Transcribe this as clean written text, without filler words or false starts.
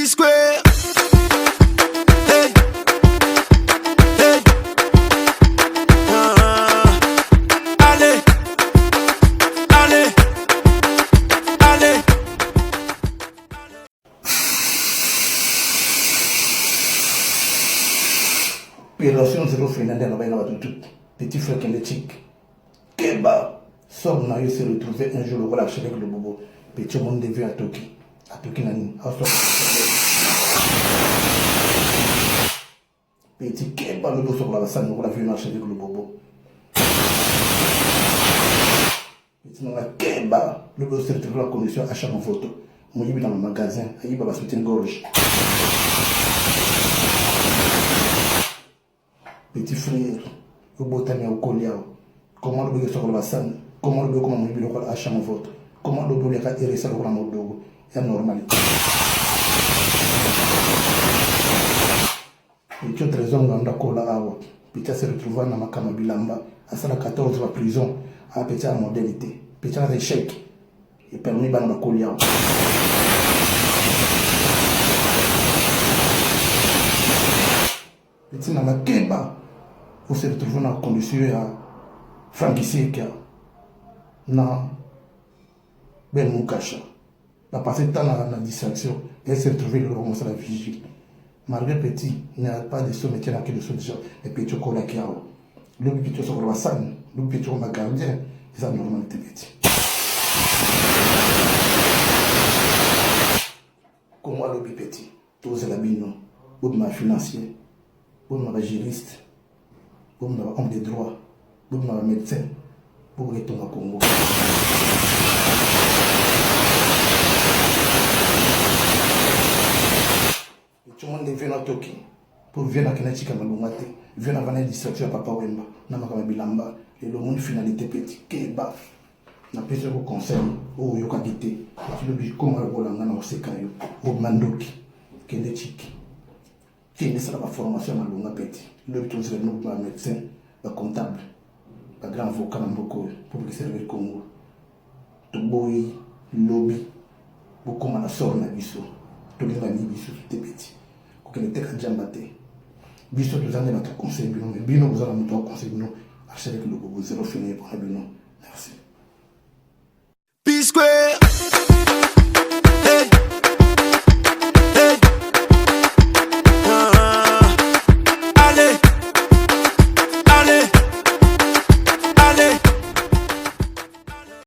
Square. Hey, hey. Allez, allez, allez. Relation zéro Finlandais n'a pas tout. Petit frère qui est chic. Keba. Sort n'a eu se retrouver un jour au relâche avec le bobo. Petit monde devait à Toki. À Toki Nani. Petit Keba le bobo sur la salle, nous l'avons marché avec le bobo. Petit n'a Keba le bobo se retrouve la condition achat en photo. Moi, il est dans le magasin. Il va se mettre une gorge. Petit frère, le botanier au collier. Comment le bébé sort la salle? Comment le bébé comment le bébé achat en vote? Comment le bébé a hérissé le grand mode d'eau? C'est normal. Petit autre raison on a colla awa. Petit se retrouve dans ma camabilamba. À ça la 14 la prison. À petit à modalité. Petit à échec. Et permis dans la collier. Petit na Keba. Vous se retrouvez dans la condition à franchisseur na Ben Moukasha. La passé temps dans la distraction, elle s'est retrouvée le commencer à la vigile. Malgré petit, il n'y a pas de somme qui n'a que de somme déjà. Et puis tu as collé qui a. Le petit sur la salle, le petit sur ma gardien, c'est la normalité petit. Comment le petit, tous les labinons, ou de ma financier, ou de ma juriste, ou de ma homme de droit, ou de ma médecin, pour retourner au Congo. Tout le monde vient à Toki pour venir à Kenachika Malungate, venir à la distraction à Papa Wemba, Namakama Bilamba, et le monde finalité petit, Keba. Na pesa ko conseil o yoka gite tu le bi comment le bolanga na osekayo o mandoki kende chiki kende sala ba formation na lunga petit le bi tonse no ba médecin ba comptable ba grand avocat na mboko pour que servir Congo to boy lobby beaucoup mana sort na biso to linga ni biso te petit ko kende teka jambate biso to zande na conseil bino mais bino vous allez me conseil bino acheter le bobo zéro fini pour bino merci.